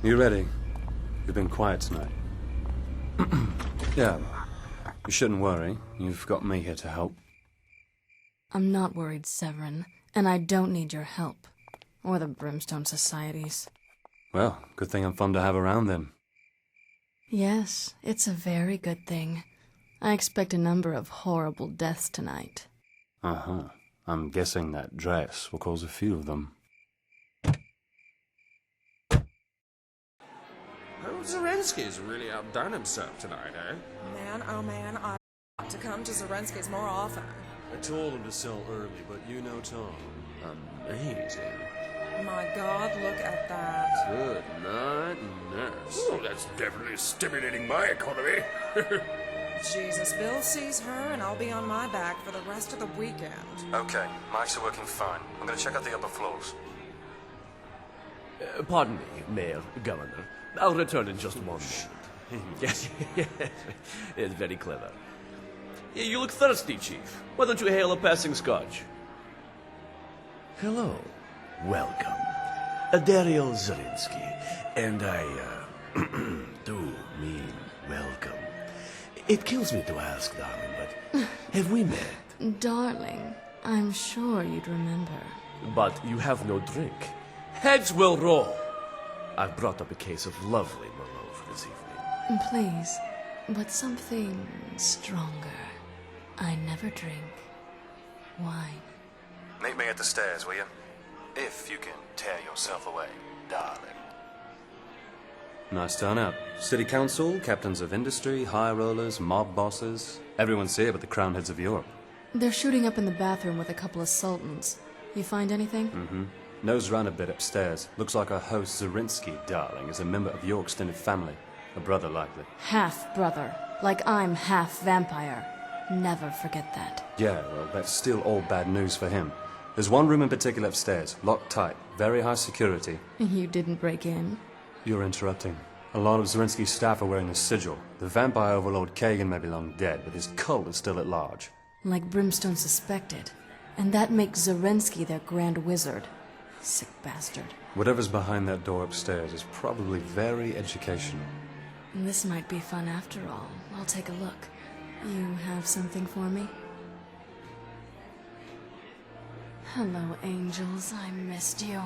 You ready? You've been quiet tonight. Yeah. You shouldn't worry. You've got me here to help. I'm not worried, Severin, and I don't need your help. Or the Brimstone Societies. Well, good thing I'm fun to have around then. Yes, it's a very good thing. I expect a number of horrible deaths tonight. Uh-huh. I'm guessing that dress will cause a few of them. Zelensky's really outdone himself tonight, eh? Man, oh man, I ought to come to Zelensky's more often. I told him to sell early, but you know Tom. Amazing. My God, look at that. Good night, nurse. Oh, that's definitely stimulating my economy. Jesus, Bill sees her and I'll be on my back for the rest of the weekend. Okay, mics are working fine. I'm gonna check out the upper floors. Pardon me, Mayor, Governor. I'll return in just 1 minute. Yes, it's very clever. You look thirsty, Chief. Why don't you hail a passing scotch? Hello. Welcome. Daryl Zelensky. And I, do mean welcome. It kills me to ask, darling, but have we met? Darling, I'm sure you'd remember. But you have no drink. Heads will roll. I've brought up a case of lovely Merlot for this evening. Please, but something stronger. I never drink wine. Meet me at the stairs, will you? If you can tear yourself away, darling. Nice turnout. City Council, captains of industry, high rollers, mob bosses. Everyone's here but the crowned heads of Europe. They're shooting up in the bathroom with a couple of sultans. You find anything? Mm-hmm. Nose round a bit upstairs. Looks like our host Zarinsky, darling, is a member of your extended family. A brother, likely. Half-brother. Like I'm half-vampire. Never forget that. Yeah, well, that's still all bad news for him. There's one room in particular upstairs, locked tight, very high security. You didn't break in? You're interrupting. A lot of Zarinsky's staff are wearing the sigil. The vampire overlord Kagan may be long dead, but his cult is still at large. Like Brimstone suspected. And that makes Zelensky their grand wizard. Sick bastard. Whatever's behind that door upstairs is probably very educational. This might be fun after all. I'll take a look. You have something for me? Hello, angels. I missed you.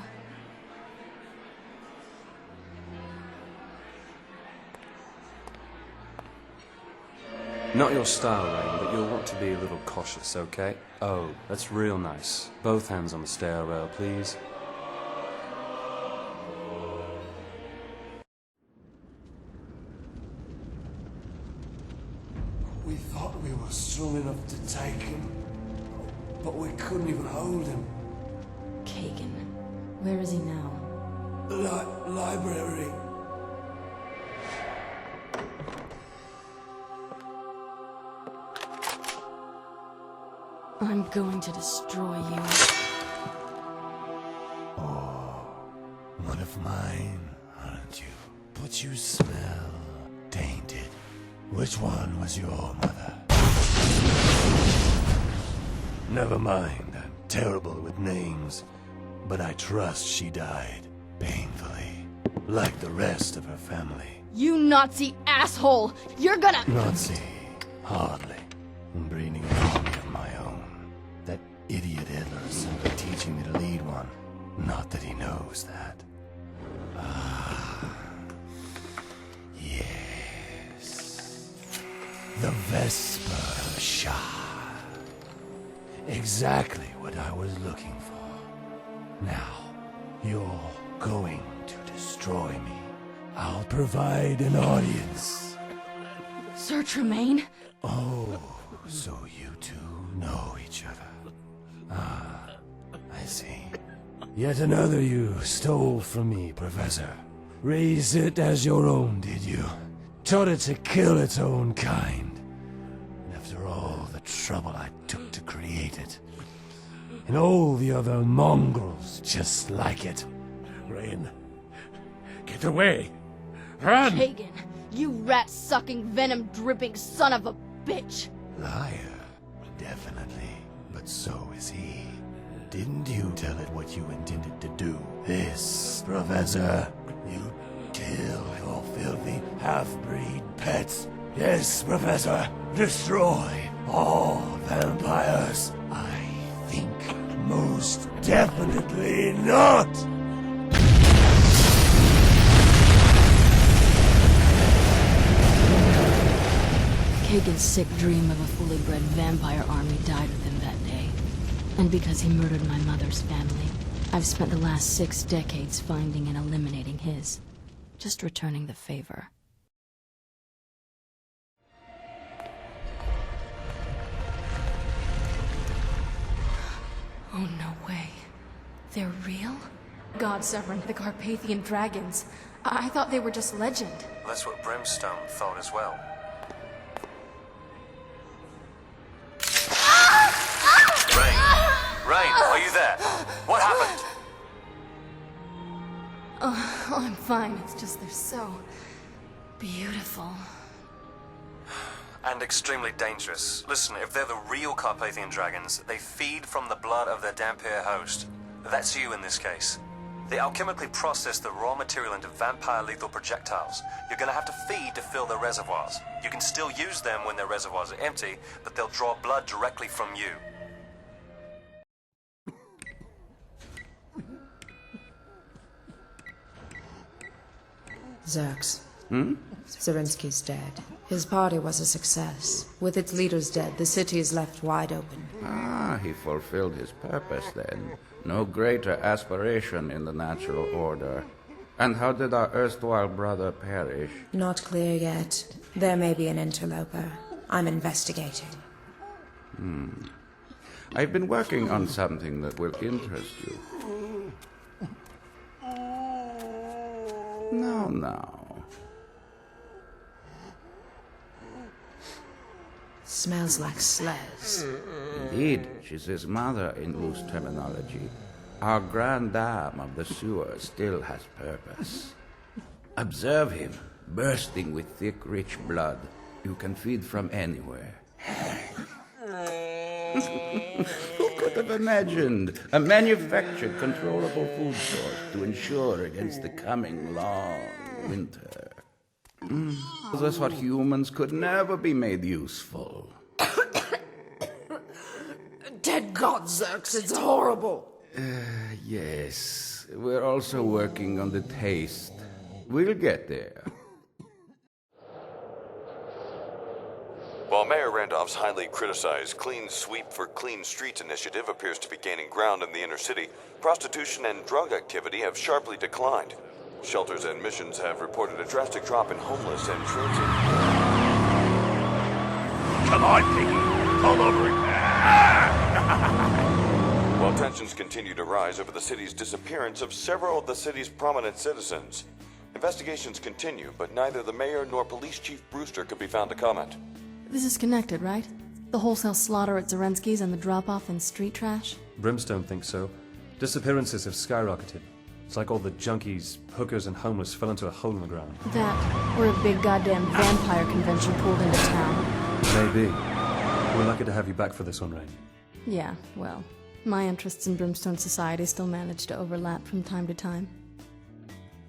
Not your style, Rain, but you'll want to be a little cautious, okay? Oh, that's real nice. Both hands on the stair rail, please. We thought we were strong enough to take him, but we couldn't even hold him. Kagan. Where is he now? Library. I'm going to destroy you. Oh, one of mine, aren't you? But you smell tainted. Which one was your mother? Never mind, I'm terrible with names. But I trust she died painfully, like the rest of her family. You Nazi asshole! You're gonna— Nazi, hardly. I'm breeding an army of my own. That idiot Hitler's simply teaching me to lead one. Not that he knows that. Ah, yes. The Vesper Shah. Exactly what I was looking for. Now, you're going to destroy me. I'll provide an audience. Sir Tremaine? Oh, so you two know each other. Ah, I see. Yet another you stole from me, Professor. Raised it as your own, did you? Taught it to kill its own kind. After all the trouble I took to create it. And all the other mongrels just like it. Rain, get away! Run! Kagan, you rat-sucking, venom-dripping son of a bitch! Liar, definitely. But so is he. Didn't you tell it what you intended to do? This, Professor. You take Kill your filthy half-breed pets. Yes, Professor. Destroy all vampires. I think most definitely not. Kagan's sick dream of a fully bred vampire army died with him that day. And because he murdered my mother's family, I've spent the last 6 decades finding and eliminating his. Just returning the favor. Oh, no way. They're real? God, Severin, the Carpathian dragons. I thought they were just legend. That's what Brimstone thought as well. Rain, are you there? What happened? Oh, I'm fine. It's just they're so beautiful. And extremely dangerous. Listen, if they're the real Carpathian dragons, they feed from the blood of their Dampier host. That's you in this case. They alchemically process the raw material into vampire lethal projectiles. You're gonna have to feed to fill their reservoirs. You can still use them when their reservoirs are empty, but they'll draw blood directly from you. Zerx. Zarinsky's dead. His party was a success. With its leaders dead, the city is left wide open. Ah, he fulfilled his purpose then. No greater aspiration in the natural order. And how did our erstwhile brother perish? Not clear yet. There may be an interloper. I'm investigating. I've been working on something that will interest you. Now. Smells like Slez. Indeed, she's his mother in loose terminology. Our grand dame of the sewer still has purpose. Observe him, bursting with thick, rich blood. You can feed from anywhere. Who could have imagined a manufactured, controllable food source to ensure against the coming long winter? That's what humans could never be made useful. Dead God, Zerx, it's horrible. Yes, we're also working on the taste. We'll get there. While Mayor Randolph's highly criticized Clean Sweep for Clean Streets initiative appears to be gaining ground in the inner city, prostitution and drug activity have sharply declined. Shelters and missions have reported a drastic drop in homeless and transient... Come on, Piggy. All over it. While tensions continue to rise over the city's disappearance of several of the city's prominent citizens. Investigations continue, but neither the mayor nor police chief Brewster could be found to comment. This is connected, right? The wholesale slaughter at Zarensky's and the drop-off in street trash? Brimstone thinks so. Disappearances have skyrocketed. It's like all the junkies, hookers, and homeless fell into a hole in the ground. That, or a big goddamn vampire convention pulled into town. Maybe. We're lucky to have you back for this one, Rain. Yeah, well, my interests in Brimstone Society still manage to overlap from time to time.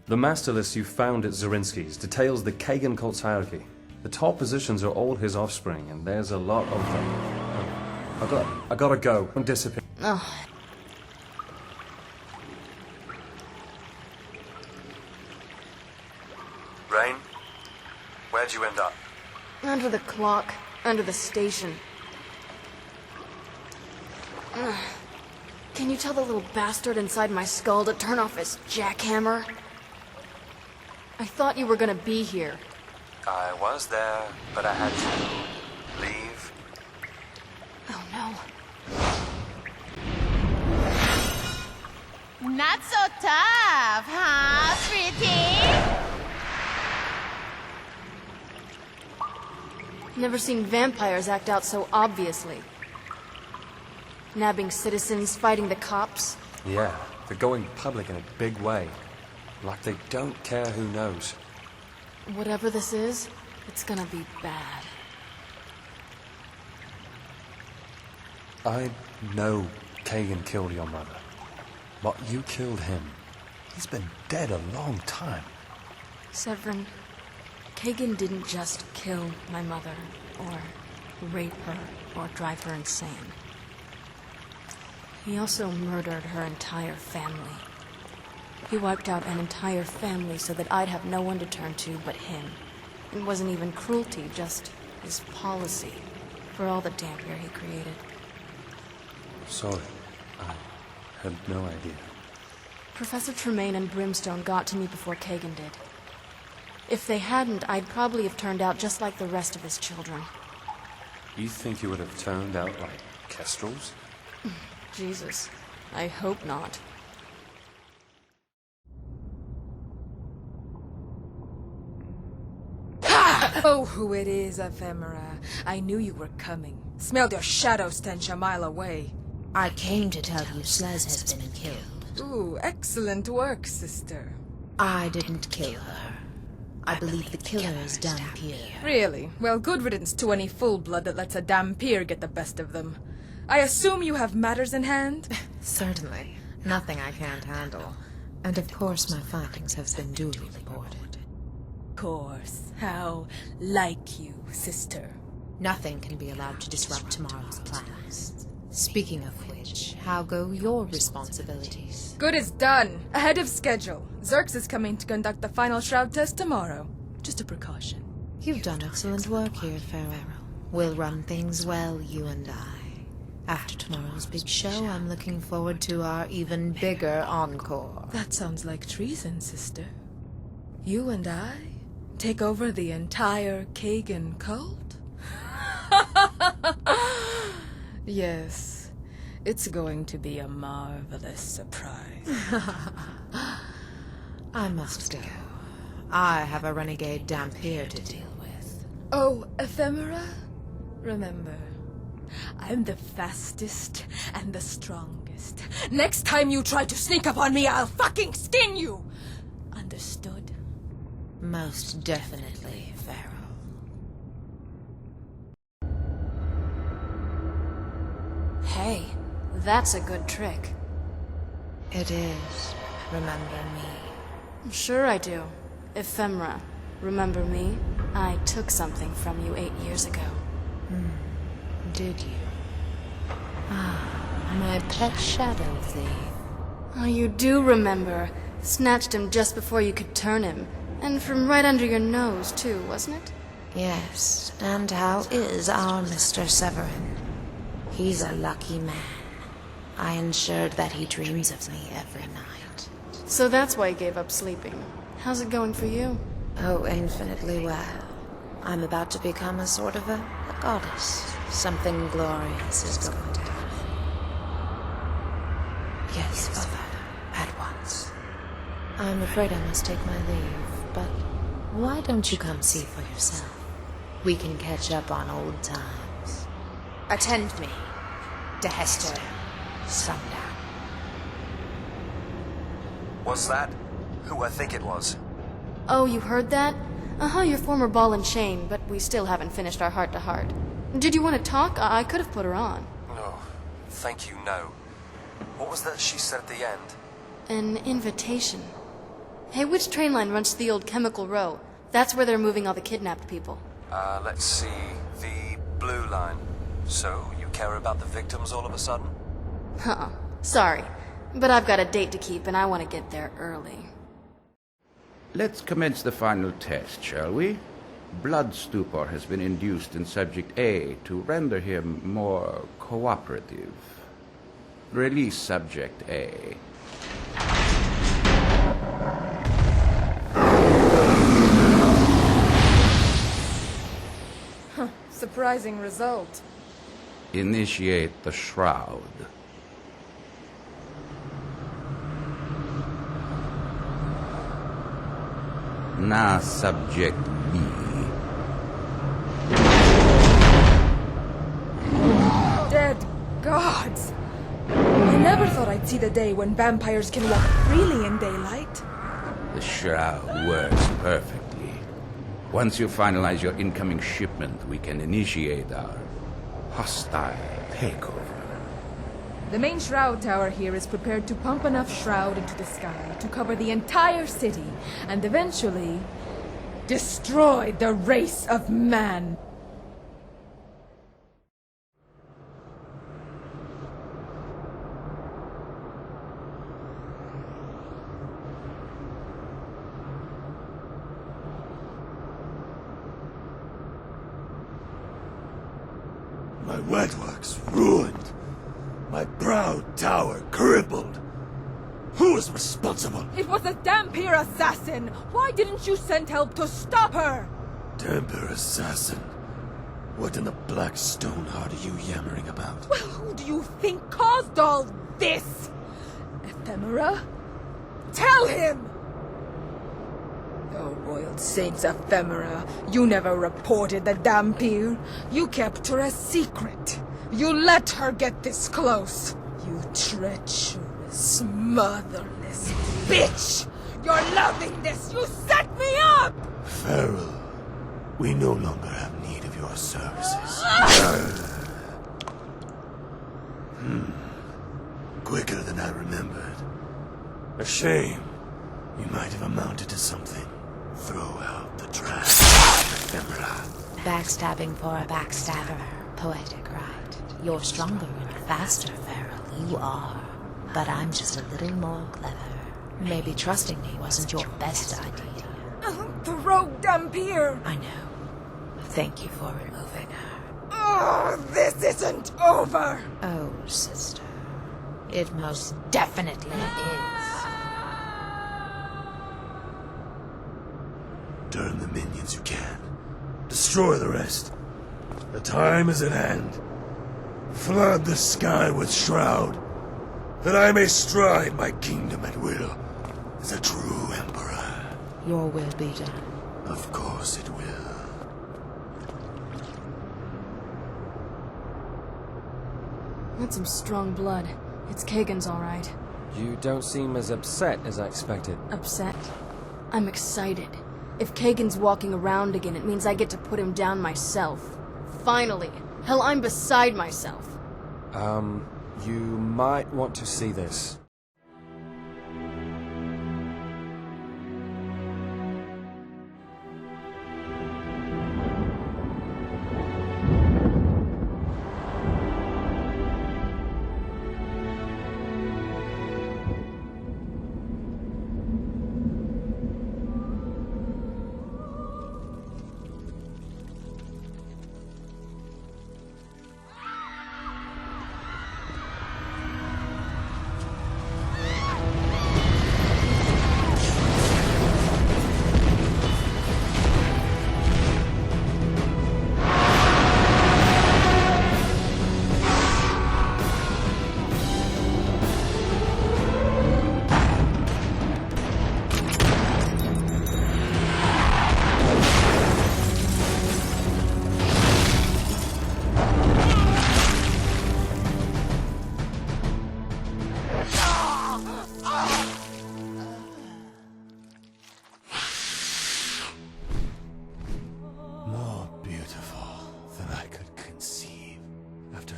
The master list you found at Zarinsky's details the Kagan cult's hierarchy. The top positions are all his offspring, and there's a lot of them. Oh, I gotta go. Don't disappear. Oh. Rain, where'd you end up? Under the clock, under the station. Ugh. Can you tell the little bastard inside my skull to turn off his jackhammer? I thought you were gonna be here. I was there, but I had to leave. Oh no. Not so tough, huh, sweetie? Never seen vampires act out so obviously. Nabbing citizens, fighting the cops. Yeah, they're going public in a big way. Like they don't care who knows. Whatever this is, it's gonna be bad. I know Kagan killed your mother. But you killed him. He's been dead a long time. Severin, Kagan didn't just kill my mother, or rape her, or drive her insane. He also murdered her entire family. He wiped out an entire family so that I'd have no one to turn to but him. It wasn't even cruelty, just his policy for all the dampere he created. Sorry, I had no idea. Professor Tremaine and Brimstone got to me before Kagan did. If they hadn't, I'd probably have turned out just like the rest of his children. You think you would have turned out like kestrels? Jesus, I hope not. Oh, who it is, Ephemera. I knew you were coming. Smelled your shadow stench a mile away. I came to tell you Slez has been killed. Ooh, excellent work, sister. I didn't kill her. I believe the killer is Dampere. Really? Well, good riddance to any full-blood that lets a Dampere get the best of them. I assume you have matters in hand? Certainly. Nothing I can't handle. And of course my findings have been duly reported. Course. How like you, sister. Nothing can be allowed to disrupt tomorrow's plans. Speaking of which, how go your responsibilities? Good is done. Ahead of schedule. Zerx is coming to conduct the final shroud test tomorrow. Just a precaution. You've done excellent work here, Pharaoh. We'll run things well, you and I. After tomorrow's big show, I'm looking forward to our even bigger encore. That sounds like treason, sister. You and I take over the entire Kagan cult? Yes, it's going to be a marvelous surprise. I must go. I have a renegade Dampere to deal with. Oh, Ephemera? Remember, I'm the fastest and the strongest. Next time you try to sneak up on me, I'll fucking skin you! Understood? Most definitely, Pharaoh. Hey, that's a good trick. It is. Remember me. Sure I do. Ephemera, remember me? I took something from you 8 years ago. Did you? Ah, my pet shadow thief. Oh, you do remember. Snatched him just before you could turn him. And from right under your nose, too, wasn't it? Yes, and how is our Mr. Severin? He's a lucky man. I ensured that he dreams of me every night. So that's why you gave up sleeping. How's it going for you? Oh, infinitely well. I'm about to become a sort of a goddess. Something glorious is going to happen. Yes, Father, at once. I'm afraid I must take my leave, but why don't you come see for yourself? We can catch up on old times. Attend me, De Hester, sundown. Was that who I think it was? Oh, you heard that? Your former ball and chain, but we still haven't finished our heart-to-heart. Did you want to talk? I could have put her on. No, thank you, no. What was that she said at the end? An invitation. Hey, which train line runs to the old Chemical Row? That's where they're moving all the kidnapped people. Let's see. The blue line. So, you care about the victims all of a sudden? Sorry, but I've got a date to keep and I want to get there early. Let's commence the final test, shall we? Blood stupor has been induced in Subject A to render him more cooperative. Release Subject A. Surprising result. Initiate the shroud. Now, Subject B. Dead gods! I never thought I'd see the day when vampires can walk freely in daylight. The shroud works perfectly. Once you finalize your incoming shipment, we can initiate our hostile takeover. The main shroud tower here is prepared to pump enough shroud into the sky to cover the entire city, and eventually destroy the race of man. My wetworks ruined. My proud tower crippled. Who is responsible? It was a Dampier assassin! Why didn't you send help to stop her? Dampier assassin? What in the black stone heart are you yammering about? Well, who do you think caused all this? Ephemera? Tell him! Oh, royal saints, Ephemera. You never reported the Dampier. You kept her a secret. You let her get this close. You treacherous, motherless bitch! You're loving this! You set me up! Farrell, we no longer have need of your services. Quicker than I remembered. A shame. You might have amounted to something. Throw out the trash, Ephemera. Backstabbing for a backstabber. Poetic, right? You're stronger and faster, Farrell. You are. But I'm just a little more clever. Maybe trusting me wasn't your best idea. The rogue Dampier! I know. Thank you for removing her. Oh, this isn't over! Oh, sister. It most definitely is. Turn the minions you can. Destroy the rest. The time is at hand. Flood the sky with shroud, that I may stride my kingdom at will as a true emperor. Your will be done. Of course it will. That's some strong blood. It's Kagan's all right. You don't seem as upset as I expected. Upset? I'm excited. If Kagan's walking around again, it means I get to put him down myself. Finally! Hell, I'm beside myself. You might want to see this.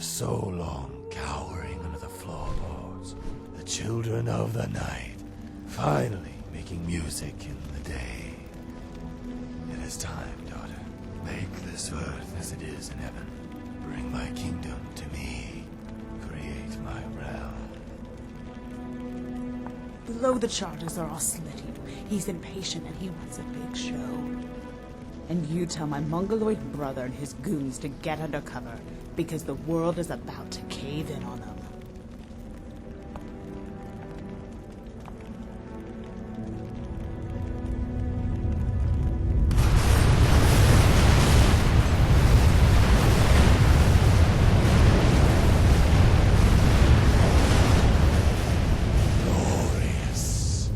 So long cowering under the floorboards. The children of the night, finally making music in the day. It is time, daughter. Make this earth as it is in heaven. Bring my kingdom to me. Create my realm. Below the charges are all slitting. He's impatient and he wants a big show. And you tell my mongoloid brother and his goons to get under cover, because the world is about to cave in on them. Glorious.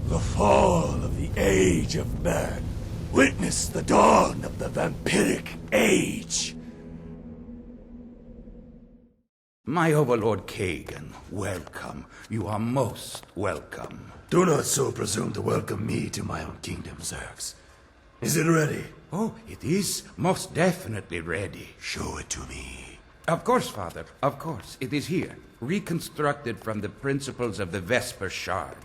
The fall of the age of man. Witness the dawn of the vampiric age. My overlord Kagan, welcome. You are most welcome. Do not so presume to welcome me to my own kingdom, Zergs. Is it ready? Oh, it is most definitely ready. Show it to me. Of course, Father, of course. It is here, reconstructed from the principles of the Vesper Shard.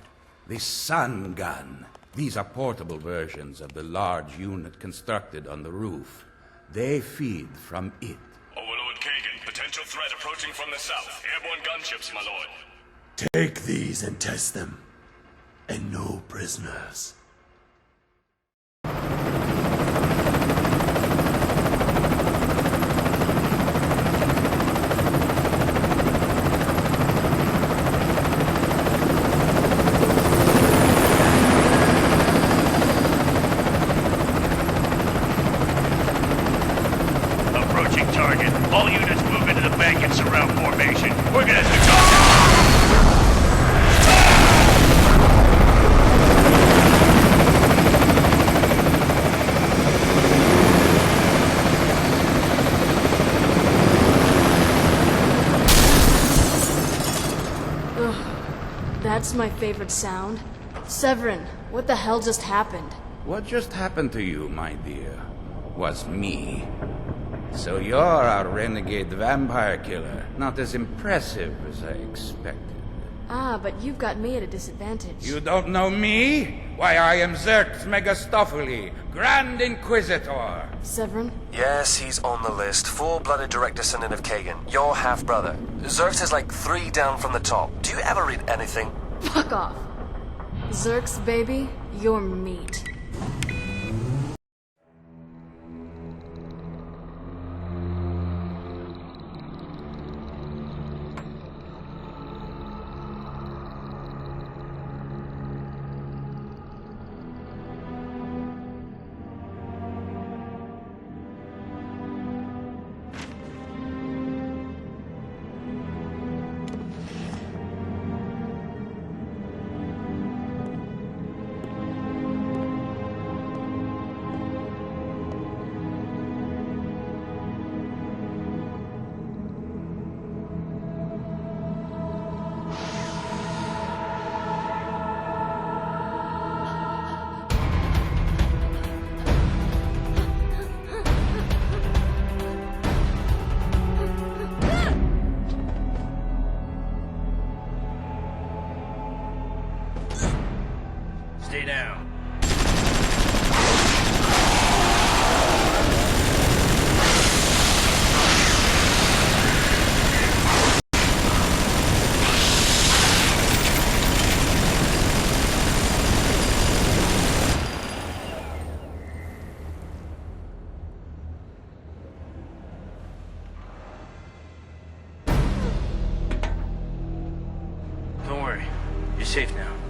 The Sun Gun. These are portable versions of the large unit constructed on the roof. They feed from it. Overlord Kagan, potential threat approaching from the south. Airborne gunships, my lord. Take these and test them. And no prisoners. Approaching target. All units move into the bank and surround formation. We're gonna have to That's my favorite sound. Severin, what the hell just happened? What just happened to you, my dear, was me. So you're a renegade vampire killer. Not as impressive as I expected. Ah, but you've got me at a disadvantage. You don't know me? Why, I am Xerxes Megastophily, Grand Inquisitor. Severin? Yes, he's on the list. Full-blooded direct descendant of Kagan. Your half-brother. Xerxes is like 3 down from the top. Do you ever read anything? Fuck off. Xerxes, baby, you're meat. stay down. Don't worry. You're safe now.